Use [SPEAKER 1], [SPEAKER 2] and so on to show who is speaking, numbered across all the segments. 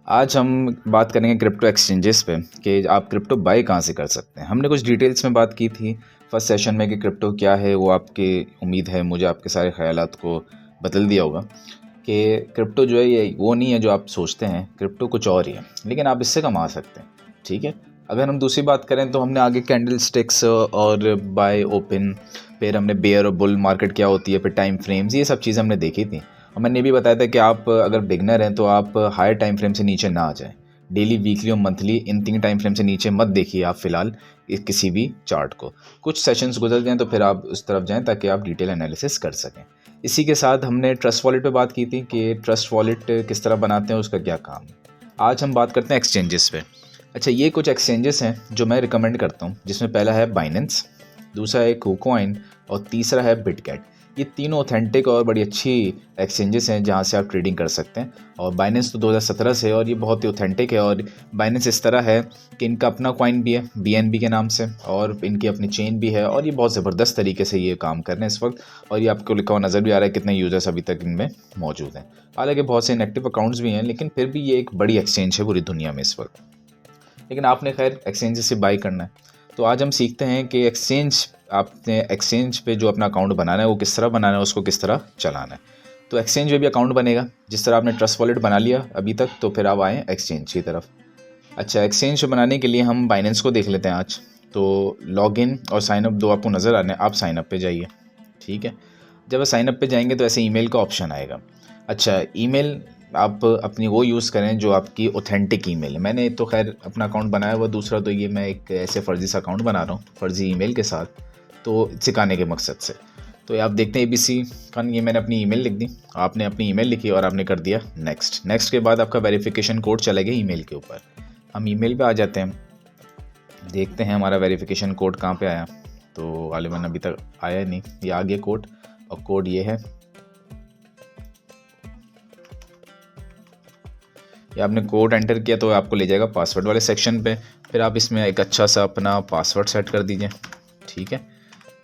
[SPEAKER 1] आज हम बात करेंगे क्रिप्टो एक्सचेंजेस पे कि आप क्रिप्टो बाय कहाँ से कर सकते हैं। हमने कुछ डिटेल्स में बात की थी फर्स्ट सेशन में कि क्रिप्टो क्या है। वो आपकी उम्मीद है मुझे आपके सारे ख्यालात को बदल दिया होगा कि क्रिप्टो जो है ये वो नहीं है जो आप सोचते हैं। क्रिप्टो कुछ और ही है, लेकिन आप इससे कमा सकते हैं। ठीक है, अगर हम दूसरी बात करें तो हमने आगे कैंडल स्टिक्स और बाय ओपन, फिर हमने बेयर और बुल मार्केट क्या होती है, फिर टाइम फ्रेम्स, ये सब चीज़ें हमने देखी थी। और मैंने ये भी बताया था कि आप अगर बिगनर हैं तो आप हायर टाइम फ्रेम से नीचे ना आ जाएं। डेली, वीकली और मंथली इन 3 टाइम फ्रेम से नीचे मत देखिए आप फ़िलहाल किसी भी चार्ट को। कुछ सेशंस गुजर जाएं तो फिर आप उस तरफ जाएं ताकि आप डिटेल एनालिसिस कर सकें। इसी के साथ हमने ट्रस्ट वॉलेट पे बात की थी कि ट्रस्ट वॉलेट किस तरह बनाते हैं, उसका क्या काम है। आज हम बात करते हैं एक्सचेंजेस पे। अच्छा, ये कुछ एक्सचेंजेस हैं जो मैं रिकमेंड करता हूँ, जिसमें पहला है बाइनेंस, दूसरा है KuCoin और तीसरा है बिटगेट। ये तीनों ऑथेंटिक और बड़ी अच्छी एक्सचेंजेस हैं जहाँ से आप ट्रेडिंग कर सकते हैं। और बाइनेंस तो 2017 से है और ये बहुत ही ऑथेंटिक है। और बाइनेंस इस तरह है कि इनका अपना कॉइन भी है BNB के नाम से, और इनकी अपनी चेन भी है, और ये बहुत ज़बरदस्त तरीके से ये काम कर रहे हैं इस वक्त। और ये आपको लिखा हुआ नज़र भी आ रहा है कितने यूज़र्स अभी तक इनमें मौजूद हैं। हालांकि बहुत से इनएक्टिव अकाउंट्स भी हैं, लेकिन फिर भी ये एक बड़ी एक्सचेंज है पूरी दुनिया में इस वक्त। लेकिन आपने खैर एक्सचेंज से बाई करना है, तो आज हम सीखते हैं कि आपने एक्सचेंज पे जो अपना अकाउंट बनाना है वो किस तरह बनाना है, उसको किस तरह चलाना है। तो एक्सचेंज में भी अकाउंट बनेगा जिस तरह आपने ट्रस्ट वॉलेट बना लिया अभी तक, तो फिर आप आएँ एक्सचेंज की तरफ। अच्छा, एक्सचेंज बनाने के लिए हम बाइनेंस को देख लेते हैं आज। तो लॉगिन और साइनअप दो आपको नज़र आने, आप साइनअप पे जाइए। ठीक है, जब आप साइनअप पे जाएंगे तो ऐसे ईमेल का ऑप्शन आएगा। अच्छा, ईमेल आप अपनी वो यूज़ करें जो आपकी ऑथेंटिक ईमेल है। मैंने तो खैर अपना अकाउंट बनाया हुआ, दूसरा तो ये मैं एक ऐसे फ़र्ज़ी सा अकाउंट बना रहा हूँ फ़र्ज़ी ईमेल के साथ, तो सिखाने के मकसद से। तो ये आप देखते हैं ABC खान, ये मैंने अपनी ईमेल लिख दी, आपने अपनी ईमेल लिखी और आपने कर दिया नेक्स्ट। नेक्स्ट के बाद आपका वेरिफिकेशन कोड चलेगा ईमेल के ऊपर। हम ईमेल पे आ जाते हैं, देखते हैं हमारा वेरिफिकेशन कोड कहाँ पे आया। तो गालिबन अभी तक आया नहीं, ये आ गया कोड, और कोड ये है। ये आपने कोड एंटर किया तो आपको ले जाएगा पासवर्ड वाले सेक्शन पे। फिर आप इसमें एक अच्छा सा अपना पासवर्ड सेट कर दीजिए। ठीक है,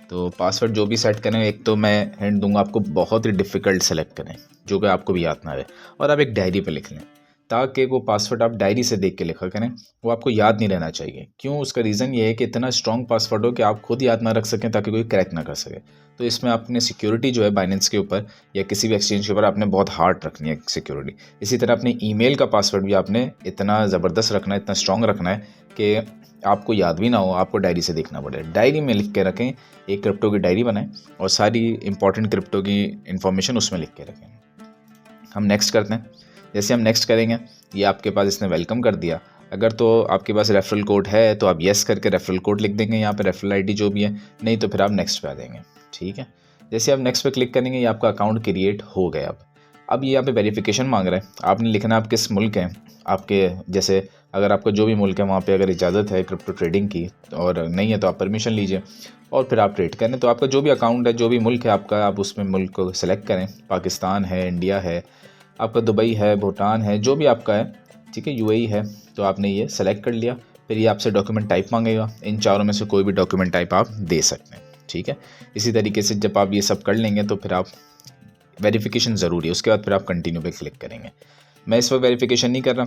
[SPEAKER 1] तो पासवर्ड जो भी सेट करें, एक तो मैं हिंट दूंगा आपको, बहुत ही डिफ़िकल्ट सेलेक्ट करें जो कि आपको भी याद ना रहे, और आप एक डायरी पे लिख लें ताकि वो पासवर्ड आप डायरी से देख के लिखा करें। वो आपको याद नहीं रहना चाहिए। क्यों? उसका रीज़न ये है कि इतना स्ट्रॉन्ग पासवर्ड हो कि आप खुद याद ना रख सकें ताकि कोई क्रैक ना कर सके। तो इसमें आपने सिक्योरिटी जो है बाइनेंस के ऊपर या किसी भी एक्सचेंज के ऊपर आपने बहुत हार्ड रखनी है सिक्योरिटी। इसी तरह अपने ईमेल का पासवर्ड भी आपने इतना ज़बरदस्त रखना है, इतना स्ट्रॉन्ग रखना है कि आपको याद भी ना हो, आपको डायरी से देखना पड़े। डायरी में लिख के रखें, एक क्रिप्टो की डायरी बनाएं और सारी इंपॉर्टेंट क्रिप्टो की इन्फॉर्मेशन उसमें लिख के रखें। हम नेक्स्ट करते हैं। जैसे हम नेक्स्ट करेंगे, ये आपके पास इसने वेलकम कर दिया। अगर तो आपके पास रेफरल कोड है तो आप येस करके रेफरल कोड लिख देंगे यहाँ पे, रेफरल आईडी जो भी है, नहीं तो फिर आप नेक्स्ट पे आ जाएंगे। ठीक है, जैसे आप नेक्स्ट पे क्लिक करेंगे ये आपका अकाउंट क्रिएट हो गया। अब ये यहाँ पे वेरिफिकेशन मांग रहा है, आपने लिखना आप किस मुल्क हैं। आपके जैसे अगर आपका जो भी मुल्क है वहाँ पे अगर इजाज़त है क्रिप्टो ट्रेडिंग की, और नहीं है तो आप परमिशन लीजिए और फिर आप ट्रेड करें। तो आपका जो भी अकाउंट है, जो भी मुल्क है आपका, आप उसमें मुल्क को सिलेक्ट करें। पाकिस्तान है, इंडिया है, आपका दुबई है, भूटान है, जो भी आपका है। ठीक है, UAE है, तो आपने ये सेलेक्ट कर लिया। फिर ये आपसे डॉक्यूमेंट टाइप मांगेगा, इन चारों में से कोई भी डॉक्यूमेंट टाइप आप दे सकते हैं। ठीक है, इसी तरीके से जब आप ये सब कर लेंगे तो फिर आप वेरिफिकेशन ज़रूरी है, उसके बाद फिर आप कंटिन्यू पे क्लिक करेंगे। मैं इस वक्त वेरिफिकेशन नहीं कर रहा,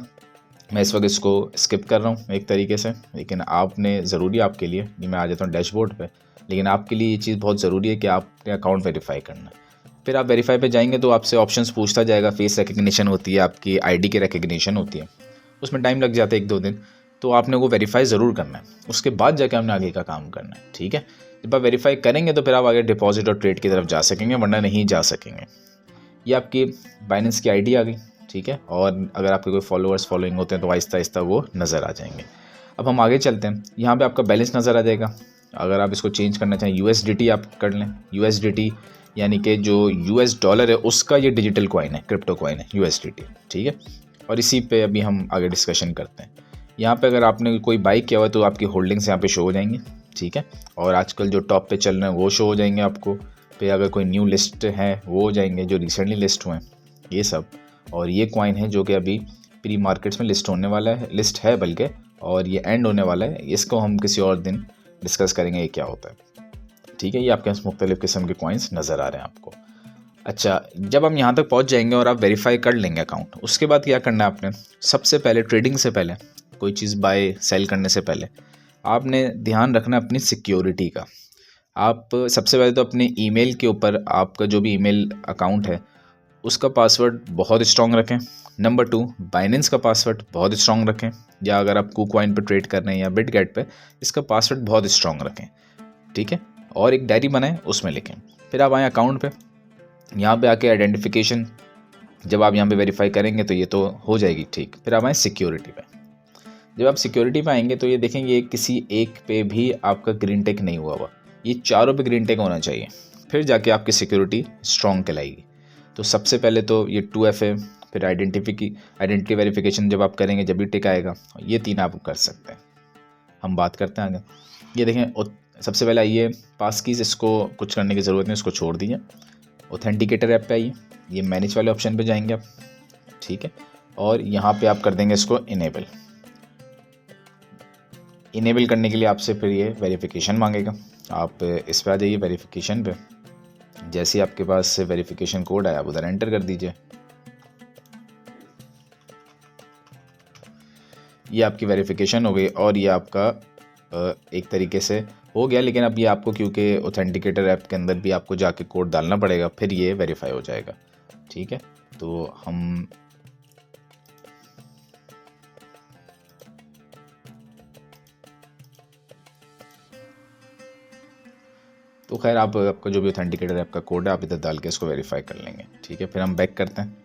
[SPEAKER 1] मैं इस वक्त इसको स्किप कर रहा हूँ एक तरीके से, लेकिन आपने ज़रूरी आपके लिए, ये मैं आ जाता हूँ डैशबोर्ड पे, लेकिन आपके लिए ये चीज़ बहुत ज़रूरी है कि आपने अकाउंट वेरीफाई करना है। फिर आप वेरीफाई पे जाएंगे तो आपसे ऑप्शंस पूछता जाएगा, फेस रिकग्निशन होती है, आपकी ID की रिकग्निशन होती है, उसमें टाइम लग जाता है 1-2 दिन। तो आपने वो वेरीफाई ज़रूर करना है, उसके बाद जाके हमने आगे का काम करना है। ठीक है, जब आप वेरीफाई करेंगे तो फिर आप आगे डिपॉजिट और ट्रेड की तरफ जा सकेंगे, वरना नहीं जा सकेंगे। ये आपकी बाइनेंस की ID आ गई। ठीक है, और अगर आपके कोई फॉलोअर्स फॉलोइंग होते हैं तो आहिस्ता आहिस्ता वो नज़र आ जाएंगे। अब हम आगे चलते हैं, यहाँ पे आपका बैलेंस नज़र आ जाएगा। अगर आप इसको चेंज करना चाहें USDT आप कर लें। USDT यानी कि जो US डॉलर है उसका ये डिजिटल कॉइन है, क्रिप्टो कॉइन है USDT। ठीक है, और इसी पे अभी हम आगे डिस्कशन करते हैं। यहाँ पे अगर आपने कोई बाई किया हुआ है तो आपकी होल्डिंग्स यहाँ पे शो हो जाएंगी। ठीक है, और आजकल जो टॉप पे चल रहे हैं वो शो हो जाएंगे आपको। फिर अगर कोई न्यू लिस्ट है वो हो जाएंगे जो रिसेंटली लिस्ट हुए हैं, ये सब। और ये कॉइन है जो कि अभी प्री मार्केट्स में लिस्ट होने वाला है, लिस्ट है बल्कि, और ये एंड होने वाला है। इसको हम किसी और दिन डिस्कस करेंगे ये क्या होता है। ठीक है, ये आपके पास मुख्तलिफ़ किस्म के कॉइन्स नज़र आ रहे हैं आपको। अच्छा, जब हम यहाँ तक पहुँच जाएंगे और आप वेरीफाई कर लेंगे अकाउंट, उसके बाद क्या करना है आपने, सबसे पहले ट्रेडिंग से पहले, कोई चीज़ बाय सेल करने से पहले आपने ध्यान रखना अपनी सिक्योरिटी का। आप सबसे पहले तो अपने ईमेल के ऊपर आपका जो भी ईमेल अकाउंट है उसका पासवर्ड बहुत स्ट्रॉन्ग रखें। नंबर 2, बाइनेंस का पासवर्ड बहुत स्ट्रॉन्ग रखें, या अगर आप KuCoin पे ट्रेड कर रहे हैं या बिटगेट पे, इसका पासवर्ड बहुत स्ट्रॉन्ग रखें, ठीक है। और एक डायरी बनाएं, उसमें लिखें। फिर आप आएँ अकाउंट पे, यहाँ पे आके आइडेंटिफिकेशन जब आप यहाँ पे वेरीफाई करेंगे तो ये तो हो जाएगी ठीक। फिर आप आएँ सिक्योरिटी पे। जब आप सिक्योरिटी पे आएंगे तो ये देखेंगे किसी एक पे भी आपका ग्रीन टिक नहीं हुआ हुआ, ये चारों पे ग्रीन टिक होना चाहिए, फिर जाके आपकी सिक्योरिटी स्ट्रॉन्ग कहलाएगी। तो सबसे पहले तो ये 2FA, फिर आइडेंटिटी वेरिफिकेशन जब आप करेंगे जब भी टिक आएगा, ये 3 आप कर सकते हैं। हम बात करते हैं आगे। ये देखें, सबसे पहले आइए पास कीज, इसको कुछ करने की ज़रूरत नहीं, इसको छोड़ दीजिए। ऑथेंटिकेटर ऐप पे आइए, ये मैनेज वाले ऑप्शन पे जाएंगे आप, ठीक है। और यहाँ पे आप कर देंगे इसको इनेबल। इनेबल करने के लिए आपसे फिर ये वेरिफिकेशन मांगेगा, आप इस पर आ जाइए वेरिफिकेशन पे। जैसे ही आपके पास वेरिफिकेशन कोड आया आप उधर एंटर कर दीजिए। ये आपकी वेरिफिकेशन हो गई और ये आपका एक तरीके से हो गया, लेकिन अब ये आपको क्योंकि ऑथेंटिकेटर ऐप के अंदर भी आपको जाके कोड डालना पड़ेगा, फिर ये वेरीफाई हो जाएगा, ठीक है। तो हम तो खैर आपका जो भी ऑथेंटिकेटर ऐप का कोड है आप इधर डाल के इसको वेरीफाई कर लेंगे, ठीक है। फिर हम बैक करते हैं।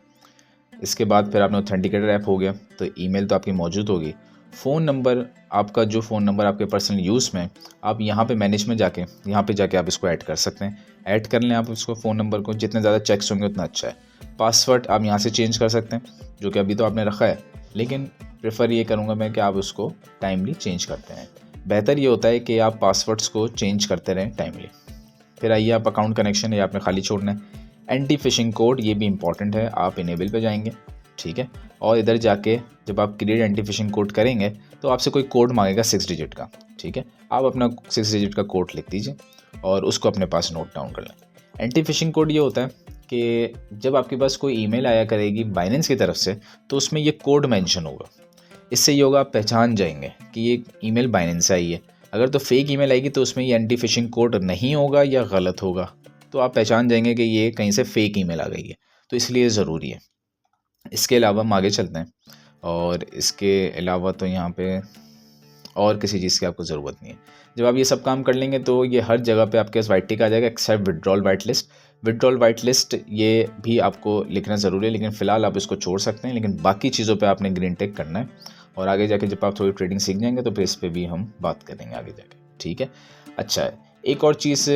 [SPEAKER 1] इसके बाद फिर आपने ऑथेंटिकेटर ऐप हो गया तो ईमेल तो आपकी मौजूद होगी। फ़ोन नंबर, आपका जो फ़ोन नंबर आपके पर्सनल यूज़ में, आप यहाँ पे मैनेज में जाके यहाँ पे जाके आप इसको ऐड कर सकते हैं। ऐड कर लें आप इसको, फ़ोन नंबर को, जितने ज़्यादा चेक्स होंगे उतना अच्छा है। पासवर्ड आप यहाँ से चेंज कर सकते हैं, जो कि अभी तो आपने रखा है, लेकिन प्रेफर ये करूँगा मैं कि आप उसको टाइमली चेंज करते हैं। बेहतर ये होता है कि आप पासवर्ड्स को चेंज करते रहें टाइमली। फिर आइए आप अकाउंट कनेक्शन, ये आपने खाली छोड़ना है। एंटी फिशिंग कोड, ये भी इंपॉर्टेंट है, आप इनेबल पे जाएंगे, ठीक है। और इधर जाके जब आप क्रिएट एंटी फिशिंग कोड करेंगे तो आपसे कोई कोड मांगेगा 6 डिजिट का, ठीक है। आप अपना 6 डिजिट का कोड लिख दीजिए और उसको अपने पास नोट डाउन कर लें। एंटी फिशिंग कोड ये होता है कि जब आपके पास कोई ईमेल आया करेगी बाइनेंस की तरफ से तो उसमें ये कोड मेंशन होगा। इससे ये होगा आप पहचान जाएंगे कि ये ईमेल बाइनेंस से आई है। अगर तो फेक ईमेल आएगी तो उसमें ये एंटी फिशिंग कोड नहीं होगा या गलत होगा, तो आप पहचान जाएंगे कि ये कहीं से फेक ईमेल आ गई है, तो इसलिए ज़रूरी है। इसके अलावा हम आगे चलते हैं, और इसके अलावा तो यहाँ पे और किसी चीज़ की आपको ज़रूरत नहीं है। जब आप ये सब काम कर लेंगे तो ये हर जगह पे आपके पास वाइट टिक आ जाएगा, except withdrawal white list. Withdrawal white list ये भी आपको लिखना ज़रूरी है, लेकिन फ़िलहाल आप इसको छोड़ सकते हैं, लेकिन बाकी चीज़ों पे आपने ग्रीन टिक करना है। और आगे जाके जब आप थोड़ी ट्रेडिंग सीख जाएंगे तो फिर इस पर भी हम बात करेंगे आगे जाके, ठीक है। अच्छा, एक और चीज़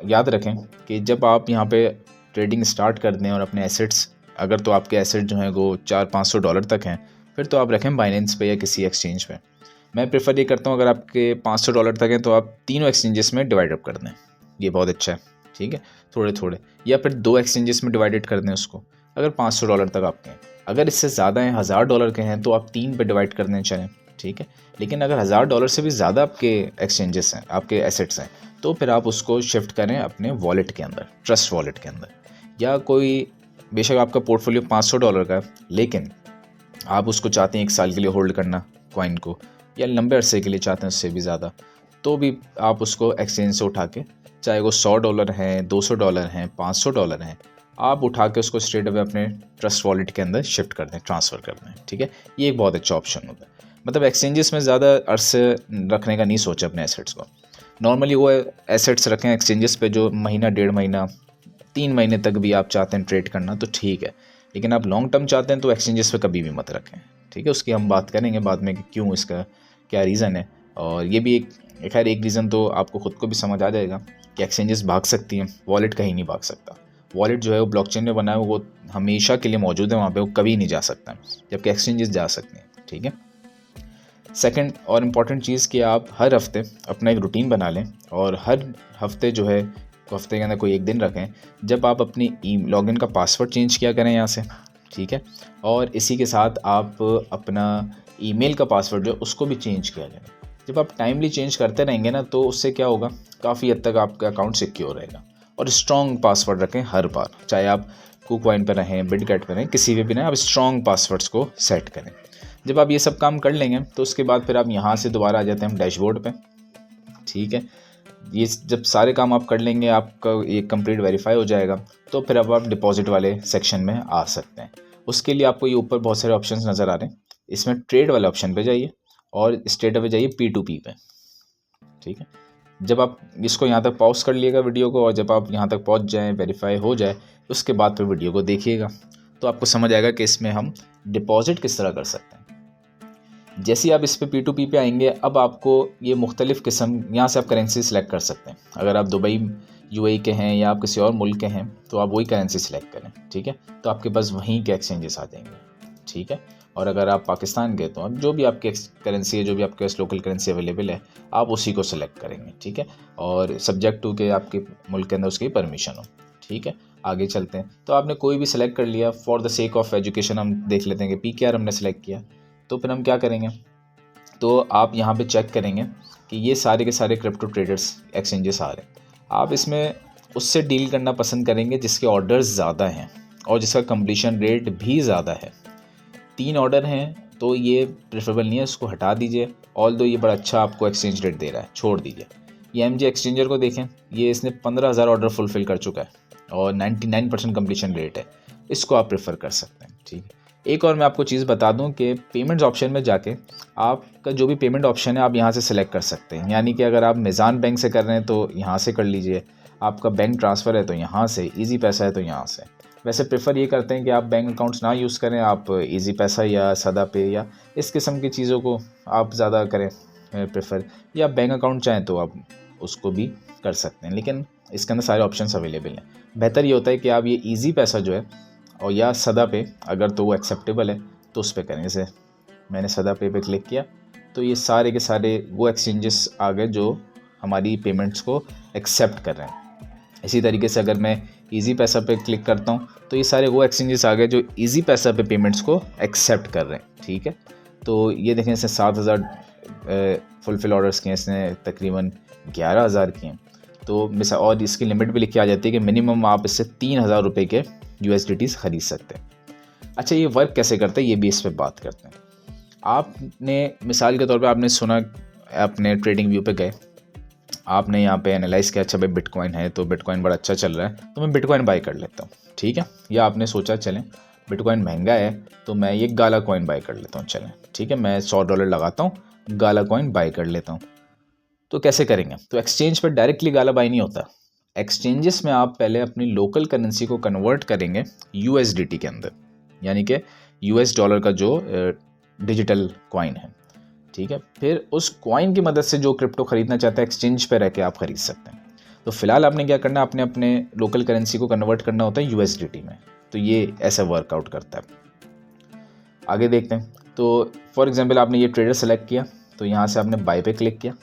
[SPEAKER 1] याद रखें कि जब आप यहाँ पे ट्रेडिंग स्टार्ट कर दें और अपने एसेट्स, अगर तो आपके एसेट जो हैं वो $400-500 तक हैं, फिर तो आप रखें बाइनेंस पे या किसी एक्सचेंज पे। मैं प्रेफर ये करता हूँ अगर आपके $500 तक हैं तो आप तीनों एक्सचेंजेस में डिवाइड अप कर दें, ये बहुत अच्छा है, ठीक है। थोड़े थोड़े, या फिर 2 एक्सचेंजेस में डिवाइडेड कर दें उसको, अगर $500 तक आपके हैं। अगर इससे ज़्यादा हैं, $1000 के हैं, तो आप 3 पे डिवाइड कर दें चाहें, ठीक है। लेकिन अगर $1000 से भी ज़्यादा आपके एक्सचेंजेस हैं, आपके एसेट्स हैं, तो फिर आप उसको शिफ्ट करें अपने वॉलेट के अंदर, ट्रस्ट वॉलेट के अंदर। या कोई, बेशक आपका पोर्टफोलियो $500 का है, लेकिन आप उसको चाहते हैं 1 साल के लिए होल्ड करना कॉइन को, या लंबे अरसे के लिए चाहते हैं उससे भी ज़्यादा, तो भी आप उसको एक्सचेंज से उठा के, चाहे वो $100 हैं, $200 हैं, $500 हैं, आप उठा के उसको स्ट्रेट अवे अपने ट्रस्ट वॉलेट के अंदर शिफ्ट कर दें, ट्रांसफ़र कर दें, ठीक है। ये एक बहुत अच्छा ऑप्शन होता है। मतलब एक्सचेंजेस में ज़्यादा अरसे रखने का नहीं सोचा अपने एसेट्स को। नॉर्मली वो एसेट्स रखें एक्सचेंजेस पे जो महीना, 1.5 महीना, 3 महीने तक भी आप चाहते हैं ट्रेड करना तो ठीक है, लेकिन आप लॉन्ग टर्म चाहते हैं तो एक्सचेंजेस पे कभी भी मत रखें, ठीक है। उसकी हम बात करेंगे बाद में कि क्यों, इसका क्या रीज़न है। और ये भी एक रीज़न तो आपको ख़ुद को भी समझ आ जाएगा कि एक्सचेंजेस भाग सकती हैं, वॉलेट कहीं नहीं भाग सकता। वॉलेट जो है वो ब्लॉकचेन में बना है, वो हमेशा के लिए मौजूद है वहाँ पे, वो कभी नहीं जा सकता, जबकि एक्सचेंजेस जा सकते हैं, ठीक है। सेकंड और इम्पॉर्टेंट चीज़ कि आप हर हफ्ते अपना एक रूटीन बना लें, और हर हफ्ते जो है, हफ्ते के अंदर कोई एक दिन रखें जब आप अपनी लॉगिन का पासवर्ड चेंज किया करें यहाँ से, ठीक है। और इसी के साथ आप अपना ईमेल का पासवर्ड जो उसको भी चेंज किया करें। जब आप टाइमली चेंज करते रहेंगे ना, तो उससे क्या होगा, काफ़ी हद तक आपका अकाउंट सिक्योर रहेगा। और स्ट्रॉन्ग पासवर्ड रखें हर बार, चाहे आप KuCoin पर रहें, बिटगेट पर रहें, किसी भी रहें, आप स्ट्रॉन्ग पासवर्ड्स को सेट करें। जब आप ये सब काम कर लेंगे तो उसके बाद फिर आप यहाँ से दोबारा आ जाते हैं हम डैशबोर्ड पे। ठीक है, ये जब सारे काम आप कर लेंगे, आपका ये कंप्लीट वेरीफाई हो जाएगा, तो फिर अब आप डिपॉजिट वाले सेक्शन में आ सकते हैं। उसके लिए आपको ये ऊपर बहुत सारे ऑप्शंस नज़र आ रहे हैं, इसमें ट्रेड वाले ऑप्शन पे जाइए और स्ट्रेट अवे जाइए P2P पे। ठीक है, जब आप इसको यहाँ तक पॉज कर लिएगा वीडियो को, और जब आप यहाँ तक पहुँच जाएँ, वेरीफाई हो जाए, उसके बाद फिर वीडियो को देखिएगा तो आपको समझ आएगा कि इसमें हम डिपॉजिट किस तरह कर सकते हैं। जैसे ही आप इस पे P2P पे आएंगे, अब आपको ये मुख्तलिफ़ किस्म, यहाँ से आप करेंसी सेलेक्ट कर सकते हैं। अगर आप दुबई UAE के हैं या आप किसी और मुल्क के हैं तो आप वही करेंसी सेलेक्ट करें। ठीक है, तो आपके पास वहीं के एक्सचेंजेस आ जाएंगे। ठीक है, और अगर आप पाकिस्तान के तो अब जो भी आपकी करेंसी है, जो भी आपके पास लोकल करेंसी अवेलेबल है, आप उसी को सिलेक्ट करेंगे। ठीक है, और सब्जेक्ट टू के आपके मुल्क के अंदर उसकी परमिशन हो। ठीक है, आगे चलते हैं। तो आपने कोई भी सिलेक्ट कर लिया, for the sake of education हम देख लेते हैं कि PKR हमने सेलेक्ट किया। तो फिर हम क्या करेंगे, तो आप यहाँ पे चेक करेंगे कि ये सारे के सारे क्रिप्टो ट्रेडर्स एक्सचेंजेस आ रहे हैं। आप इसमें उससे डील करना पसंद करेंगे जिसके ऑर्डर्स ज़्यादा हैं और जिसका कंप्लीशन रेट भी ज़्यादा है। 3 ऑर्डर हैं तो ये प्रेफरेबल नहीं है, उसको हटा दीजिए। ऑल दो ये बड़ा अच्छा आपको एक्सचेंज रेट दे रहा है, छोड़ दीजिए। ये MJ एक्सचेंजर को देखें, ये इसने 15,000 ऑर्डर फुलफ़िल कर चुका है और 99% कंप्लीशन रेट है, इसको आप प्रेफर कर सकते हैं। ठीक है, एक और मैं आपको चीज़ बता दूं कि पेमेंट्स ऑप्शन में जाके आपका जो भी पेमेंट ऑप्शन है आप यहाँ से सिलेक्ट कर सकते हैं। यानी कि अगर आप मिज़ान बैंक से कर रहे हैं तो यहाँ से कर लीजिए, आपका बैंक ट्रांसफ़र है तो यहाँ से, ईजी पैसा है तो यहाँ से। वैसे प्रेफर ये करते हैं कि आप बैंक अकाउंट्स ना यूज़ करें, आप ईजी पैसा या सदा पे या इस किस्म की चीज़ों को आप ज़्यादा करें प्रेफर, या बैंक अकाउंट चाहें तो आप उसको भी कर सकते हैं, लेकिन इसके अंदर सारे ऑप्शंस अवेलेबल हैं। बेहतर ये होता है कि आप ये ईजी पैसा जो है और या सदा पे, अगर तो वो एक्सेप्टेबल है तो उस पर करें। जैसे मैंने सदा पे क्लिक किया तो ये सारे के सारे वो एक्सचेंजेस आ गए जो हमारी पेमेंट्स को एक्सेप्ट कर रहे हैं। इसी तरीके से अगर मैं इजी पैसा पे क्लिक करता हूँ तो ये सारे वो एक्सचेंजेस आ गए जो इजी पैसा पे पेमेंट्स को एक्सेप्ट कर रहे हैं। ठीक है, तो ये देखें, इसने 7,000 फुलफिल ऑर्डर्स किए, इसने तकरीबन 11,000 किए। तो मिसाल, और इसकी लिमिट भी लिखी आ जाती है कि मिनिमम आप इससे 3,000 रुपये के USDTs खरीद सकते हैं। अच्छा, ये वर्क कैसे करता है ये भी इस पर बात करते हैं। आपने मिसाल के तौर पे आपने सुना, अपने ट्रेडिंग व्यू पे गए, आपने यहाँ पे एनालाइज़ किया, अच्छा भाई बिटकॉइन है तो बिटकॉइन बड़ा अच्छा चल रहा है तो मैं बिटकॉइन बाई कर लेता हूँ। ठीक है, या आपने सोचा चलें बिटकॉइन महंगा है तो मैं ये गाला कॉइन बाई कर लेता हूँ, चलें ठीक है मैं $100 लगाता हूँ, गाला कॉइन बाई कर लेता हूँ। तो कैसे करेंगे, तो एक्सचेंज पर डायरेक्टली गाला बाई नहीं होता। एक्सचेंजेस में आप पहले अपनी लोकल करेंसी को कन्वर्ट करेंगे USDT के अंदर, यानी कि US डॉलर का जो डिजिटल कॉइन है। ठीक है, फिर उस कॉइन की मदद से जो क्रिप्टो खरीदना चाहते हैं एक्सचेंज पे रह के आप खरीद सकते हैं। तो फिलहाल आपने क्या करना है, आपने अपने लोकल करेंसी को कन्वर्ट करना होता है USDT में। तो ये ऐसा वर्कआउट करता है। आगे देखते हैं। तो फॉर एग्जांपल आपने ये ट्रेडर सेलेक्ट किया तो यहाँ से आपने बाय पे क्लिक किया।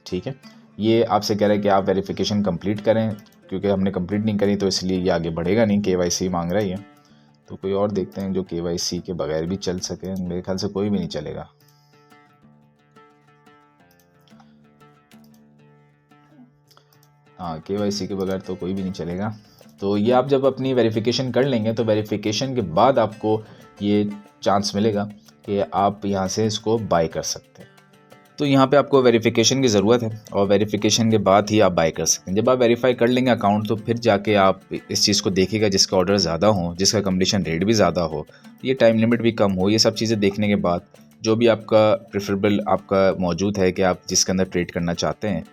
[SPEAKER 1] ठीक है, ये आपसे कह रहा है कि आप वेरिफिकेशन कंप्लीट करें, क्योंकि हमने कंप्लीट नहीं करी तो इसलिए ये आगे बढ़ेगा नहीं, KYC मांग रहा है। तो कोई और देखते हैं जो KYC के बगैर भी चल सके। मेरे ख्याल से कोई भी नहीं चलेगा। हाँ, KYC के बगैर तो कोई भी नहीं चलेगा। तो ये आप जब अपनी वेरिफिकेशन कर लेंगे तो वेरिफिकेशन के बाद आपको ये चांस मिलेगा कि आप यहाँ से इसको बाय कर सकते हैं। तो यहाँ पे आपको वेरिफिकेशन की ज़रूरत है और वेरिफिकेशन के बाद ही आप बाय कर सकते हैं। जब आप वेरीफाई कर लेंगे अकाउंट तो फिर जाके आप इस चीज़ को देखिएगा जिसका ऑर्डर ज़्यादा हो, जिसका कंप्लीशन रेट भी ज़्यादा हो, ये टाइम लिमिट भी कम हो। ये सब चीज़ें देखने के बाद जो भी आपका प्रेफरेबल आपका मौजूद है कि आप जिसके अंदर ट्रेड करना चाहते हैं,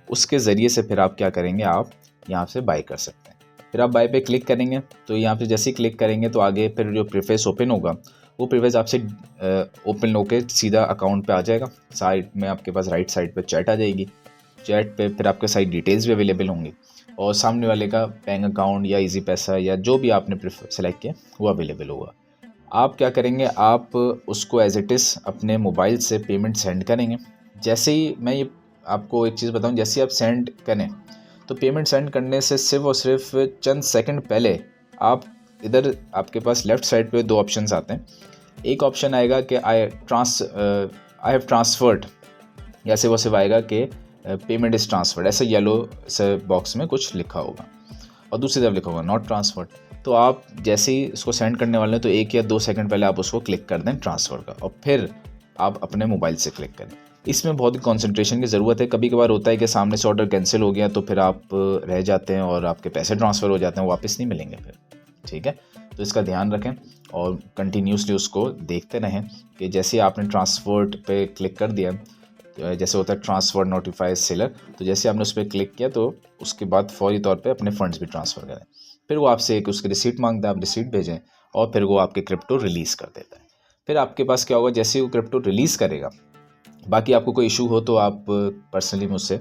[SPEAKER 1] उसके ज़रिए से फिर आप क्या करेंगे, आप यहाँ से बाय कर सकते हैं। फिर आप बाय पे क्लिक करेंगे तो यहाँ पे जैसे ही क्लिक करेंगे तो आगे फिर जो प्रीफेस ओपन होगा वो प्रीफेस आपसे ओपन होके सीधा अकाउंट पे आ जाएगा। साइड में आपके पास राइट साइड पे चैट आ जाएगी। चैट पे फिर आपके साइड डिटेल्स भी अवेलेबल होंगी और सामने वाले का बैंक अकाउंट या इजी पैसा या जो भी आपने सेलेक्ट किया वो अवेलेबल होगा। आप क्या करेंगे, आप उसको एज इट इज़ अपने मोबाइल से पेमेंट सेंड करेंगे। जैसे ही मैं ये आपको एक चीज़ बताऊं, जैसे ही आप सेंड करें तो पेमेंट सेंड करने से सिर्फ और सिर्फ चंद सेकंड पहले आप इधर आपके पास लेफ़्ट साइड पे 2 ऑप्शंस आते हैं। एक ऑप्शन आएगा कि आई हैव ट्रांसफर्ड, या सिर्फ आएगा कि पेमेंट इज़ ट्रांसफर्ड, ऐसे येलो से बॉक्स में कुछ लिखा होगा। और दूसरी तरफ लिखा होगा नॉट ट्रांसफर्ड। तो आप जैसे ही इसको सेंड करने वाले हैं तो 1 या 2 सेकंड पहले आप उसको क्लिक कर दें ट्रांसफ़र का, और फिर आप अपने मोबाइल से क्लिक करें। इसमें बहुत ही कंसंट्रेशन की ज़रूरत है। कभी कभार होता है कि सामने से ऑर्डर कैंसिल हो गया तो फिर आप रह जाते हैं और आपके पैसे ट्रांसफ़र हो जाते हैं, वापस नहीं मिलेंगे फिर। ठीक है, तो इसका ध्यान रखें और कंटिन्यूसली उसको देखते रहें कि जैसे आपने ट्रांसफर्ड पे क्लिक कर दिया, जैसे होता है ट्रांसफर नोटिफाई सेलर, तो जैसे आपने उस पर क्लिक किया तो उसके बाद फौरी तौर पे अपने फंड्स भी ट्रांसफ़र करें। फिर वो आपसे एक उसकी रिसीट मांगता है, आप रिसीट भेजें और फिर वो आपके क्रिप्टो रिलीज़ कर देता है। फिर आपके पास क्या होगा, जैसे ही वो क्रिप्टो रिलीज़ करेगा, बाकी आपको कोई इशू हो तो आप पर्सनली मुझसे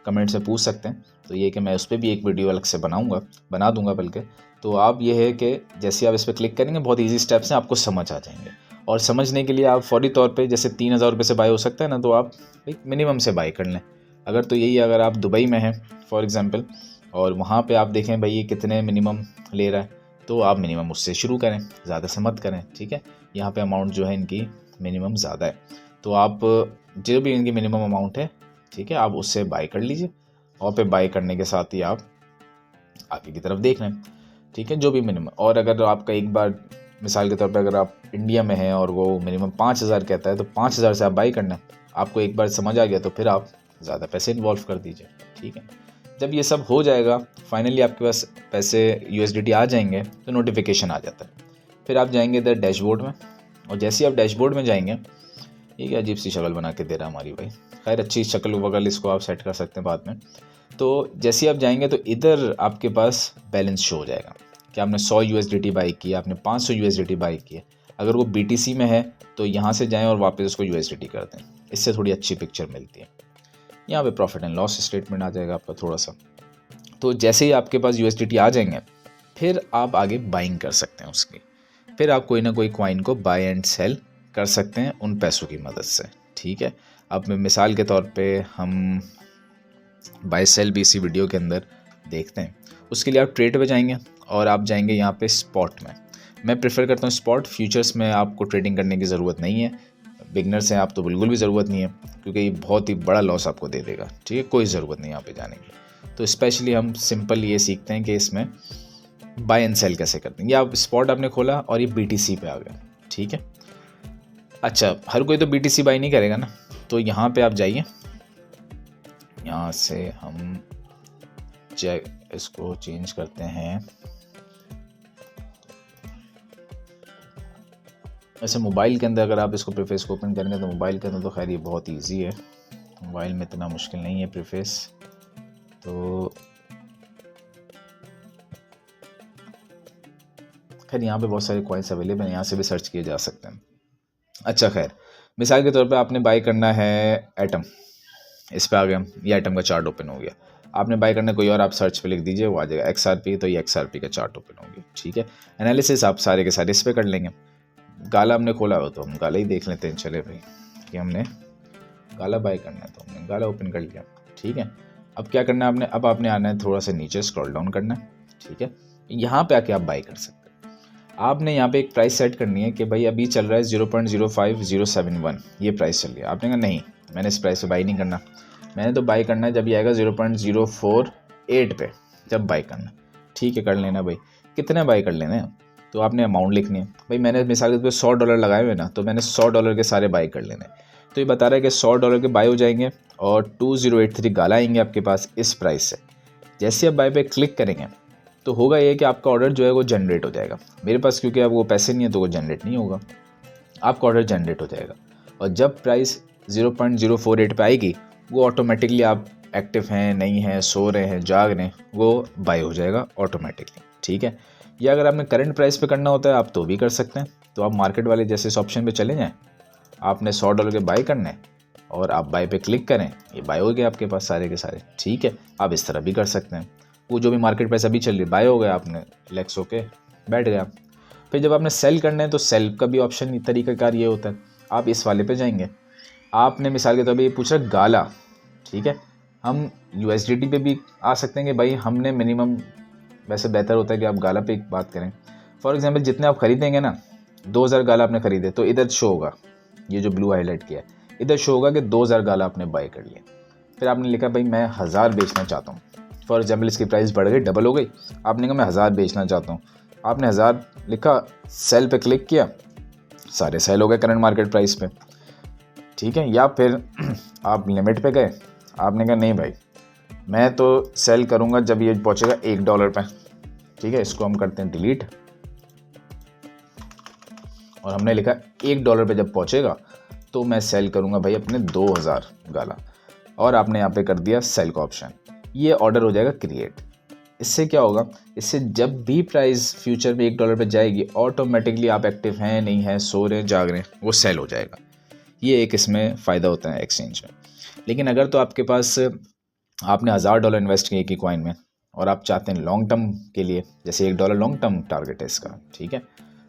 [SPEAKER 1] कमेंट से पूछ सकते हैं। तो ये कि मैं उस पर भी एक वीडियो अलग से बना दूंगा बल्कि। तो आप ये है कि जैसे आप इस पर क्लिक करेंगे, बहुत इजी स्टेप्स हैं, आपको समझ आ जाएंगे। और समझने के लिए आप फौरी तौर पे जैसे 3,000 रुपये से बाय हो सकता है ना, तो आप एक मिनिमम से बाय कर लें। अगर तो यही अगर आप दुबई में हैं फॉर एग्ज़ाम्पल और वहाँ पे आप देखें भाई ये कितने मिनिमम ले रहा है, तो आप मिनिमम उससे शुरू करें, ज़्यादा से मत करें। ठीक है, यहाँ पे अमाउंट जो है इनकी मिनिमम ज़्यादा है, तो आप जो भी इनकी मिनिमम अमाउंट है, ठीक है, आप उससे बाय कर लीजिए और फिर बाय करने के साथ ही आप आगे की तरफ देख लें। ठीक है, जो भी मिनिमम। और अगर आपका एक बार मिसाल के तौर पे अगर आप इंडिया में हैं और वो मिनिमम 5,000 कहता है तो 5,000 से आप बाई करना है। आपको एक बार समझ आ गया तो फिर आप ज़्यादा पैसे इन्वॉल्व कर दीजिए। ठीक है, जब ये सब हो जाएगा फाइनली आपके पास पैसे USDT आ जाएंगे तो नोटिफिकेशन आ जाता है। फिर आप जाएंगे इधर डैशबोर्ड में, और जैसे ही आप डैशबोर्ड में जाएंगे, ये अजीब सी शक्ल बना के दे रहा है हमारी भाई, खैर अच्छी शक्ल वगल इसको आप सेट कर सकते हैं बाद में। तो जैसे ही आप जाएंगे तो इधर आपके पास बैलेंस शो हो जाएगा कि आपने 100 USDT बाई किया, आपने 500 USDT बाई किया। अगर वो BTC में है तो यहाँ से जाएं और वापस उसको USDT कर दें, इससे थोड़ी अच्छी पिक्चर मिलती है। यहाँ पे प्रॉफिट एंड लॉस स्टेटमेंट आ जाएगा आपका थोड़ा सा। तो जैसे ही आपके पास USDT आ जाएंगे फिर आप आगे बाइंग कर सकते हैं उसकी। फिर आप कोई ना कोई कॉइन को बाय एंड सेल कर सकते हैं उन पैसों की मदद से। ठीक है, अब मिसाल के तौर पे हम बाय सेल भी इसी वीडियो के अंदर देखते हैं। उसके लिए आप ट्रेड पे जाएंगे और आप जाएंगे यहाँ पे स्पॉट में। मैं प्रेफर करता हूँ स्पॉट। फ्यूचर्स में आपको ट्रेडिंग करने की ज़रूरत नहीं है, बिगनर्स हैं आप तो बिल्कुल भी ज़रूरत नहीं है, क्योंकि ये बहुत ही बड़ा लॉस आपको दे देगा। ठीक है, कोई ज़रूरत नहीं यहाँ पे जाने की। तो स्पेशली हम सिंपल ये सीखते हैं कि इसमें बाय एंड सेल कैसे करते हैं। ये आप स्पॉट आपने खोला और ये BTC पे आ गया। ठीक है, अच्छा हर कोई तो BTC बाई नहीं करेगा ना, तो यहाँ पे आप जाइए, यहाँ से हम इसको चेंज करते हैं। वैसे मोबाइल के अंदर अगर आप इसको प्रीफेस को ओपन करेंगे तो मोबाइल के अंदर तो खैर ये बहुत इजी है, मोबाइल में इतना मुश्किल नहीं है प्रीफेस। तो खैर यहाँ पे बहुत सारे कॉइन्स अवेलेबल हैं, यहाँ से भी सर्च किए जा सकते हैं। अच्छा खैर मिसाल के तौर पे आपने बाय करना है एटम, इस पे आ गया, ये एटम का चार्ट ओपन हो गया। आपने बाय करना कोई और, आप सर्च पे लिख दीजिए वो आ जाएगा XRP, तो ये XRP का चार्ट ओपन हो गया। ठीक है, एनालिसिस आप सारे के सारे इस पे कर लेंगे। गाला हमने खोला हो तो हम गाला ही देख लेते हैं, चले भाई कि हमने गाला बाय करना है तो हमने गाला ओपन कर लिया। ठीक है, अब क्या करना है आपने, अब आपने आना है थोड़ा सा नीचे स्क्रॉल डाउन करना है। ठीक है, यहाँ पे आके आप बाय कर सकते हैं। आपने यहाँ पे एक प्राइस सेट करनी है कि भाई अभी चल रहा है 0.05071, ये प्राइस चल रही है। आपने कहा नहीं मैंने इस प्राइस पे बाई नहीं करना, मैंने तो बाई करना है जब ये आएगा 0.048 पे, जब बाई करना। ठीक है, कर लेना भाई, कितने बाई कर लेना है, तो आपने अमाउंट लिखनी है। भाई मैंने मिसाल के तौर पे $100 लगाए हुए ना, तो मैंने $100 के सारे बाई कर लेने। तो ये बता रहा है कि $100 के बाई हो जाएंगे और 2083 गाला आएंगे आपके पास इस प्राइस से। जैसे आप बाई पे क्लिक करेंगे तो होगा ये कि आपका ऑर्डर जो है वो जनरेट हो जाएगा। मेरे पास क्योंकि अब वो पैसे नहीं है तो वो जनरेट नहीं होगा, आपका ऑर्डर जनरेट हो जाएगा। और जब प्राइस 0.048 पे आएगी वो ऑटोमेटिकली, आप एक्टिव हैं नहीं हैं, सो रहे हैं जाग रहे हैं, वो बाय हो जाएगा ऑटोमेटिकली। ठीक है, या अगर आपने करंट प्राइस पे करना होता है आप तो भी कर सकते हैं। तो आप मार्केट वाले जैसे इस ऑप्शन पे चले जाएँ, आपने $100 के बाय करने और आप बाय पे क्लिक करें, ये बाय हो गए आपके पास सारे के सारे। ठीक है, आप इस तरह भी कर सकते हैं। वो जो भी मार्केट प्राइस अभी चल रही है बाय हो गया, आपने रिलैक्स होके बैठ गया। फिर जब आपने सेल करना है तो सेल का भी ऑप्शन तरीकाकार ये होता है, आप इस वाले पे जाएंगे। आपने मिसाल के तौर पे ये पूछा गाला, ठीक है, हम USDT पे भी आ सकते हैं कि भाई हमने मिनिमम, वैसे बेहतर होता है कि आप गाला पे बात करें। फॉर एग्जांपल जितने आप खरीदेंगे ना, 2000 गाला आपने खरीदे तो इधर शो होगा, ये जो ब्लू हाईलाइट किया है इधर शो होगा कि 2000 गाला आपने बाय कर लिया। फिर आपने लिखा भाई मैं 1000 बेचना चाहता हूँ, फॉर एग्जाम्पल इसकी प्राइस बढ़ गई, डबल हो गई, आपने कहा मैं 1000 बेचना चाहता हूँ, आपने 1000 लिखा, सेल पे क्लिक किया, सारे सेल हो गए करंट मार्केट प्राइस पे, ठीक है। या फिर आप लिमिट पे गए, आपने कहा नहीं भाई मैं तो सेल करूँगा जब ये पहुँचेगा $1 पे, ठीक है। इसको हम करते हैं डिलीट, और हमने लिखा $1 पे जब पहुँचेगा तो मैं सेल करूँगा भाई अपने 2000 गाला, और आपने यहाँ पे कर दिया सेल का ऑप्शन। ये ऑर्डर हो जाएगा क्रिएट। इससे क्या होगा, इससे जब भी प्राइस फ्यूचर में $1 पे जाएगी, ऑटोमेटिकली आप एक्टिव हैं नहीं हैं, सो रहे हैं जाग रहे हैं, वो सेल हो जाएगा। ये एक इसमें फ़ायदा होता है एक्सचेंज में। लेकिन अगर तो आपके पास आपने $1000 इन्वेस्ट किए एक ही कॉइन में और आप चाहते हैं लॉन्ग टर्म के लिए, जैसे $1 लॉन्ग टर्म टारगेट है इसका, ठीक है,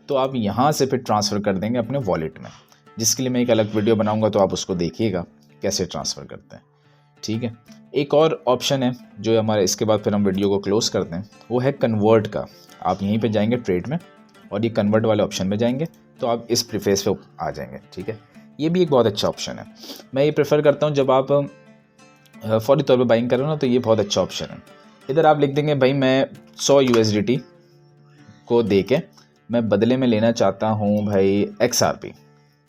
[SPEAKER 1] तो आप यहाँ से फिर ट्रांसफ़र कर देंगे अपने वॉलेट में, जिसके लिए मैं एक अलग वीडियो बनाऊंगा, तो आप उसको देखिएगा कैसे ट्रांसफ़र करते हैं, ठीक है। एक और ऑप्शन है जो हमारा, इसके बाद फिर हम वीडियो को क्लोज़ करते हैं, वो है कन्वर्ट का। आप यहीं पे जाएंगे ट्रेड में और ये कन्वर्ट वाले ऑप्शन में जाएंगे तो आप इस प्रीफेस पे आ जाएंगे, ठीक है। ये भी एक बहुत अच्छा ऑप्शन है, मैं ये प्रेफर करता हूँ जब आप फौरी तौर पे बाइंग कर रहे हो ना, तो ये बहुत अच्छा ऑप्शन है। इधर आप लिख देंगे भाई मैं 100 USDT को दे के मैं बदले में लेना चाहता हूँ भाई XRP,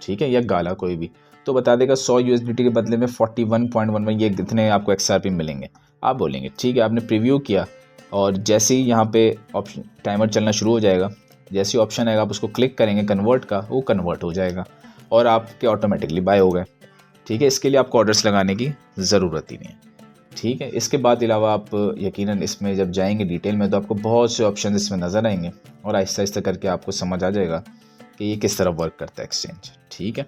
[SPEAKER 1] ठीक है, या गाला कोई भी, तो बता देगा 100 USDT के बदले में 41.11 ये कितने आपको XRP मिलेंगे। आप बोलेंगे ठीक है, आपने प्रीव्यू किया, और जैसे ही यहाँ पे ऑप्शन टाइमर चलना शुरू हो जाएगा, जैसे ही ऑप्शन आएगा आप उसको क्लिक करेंगे कन्वर्ट का, वो कन्वर्ट हो जाएगा और आपके ऑटोमेटिकली बाय हो गए, ठीक है। इसके लिए आपको ऑर्डर्स लगाने की ज़रूरत ही नहीं है, ठीक है। इसके बाद अलावा आप यकीनन इसमें जब जाएंगे डिटेल में तो आपको बहुत से ऑप्शन इसमें नज़र आएंगे, और आहिस्ता आहिस्ता करके आपको समझ आ जाएगा कि ये किस तरह वर्क करता है एक्सचेंज, ठीक है।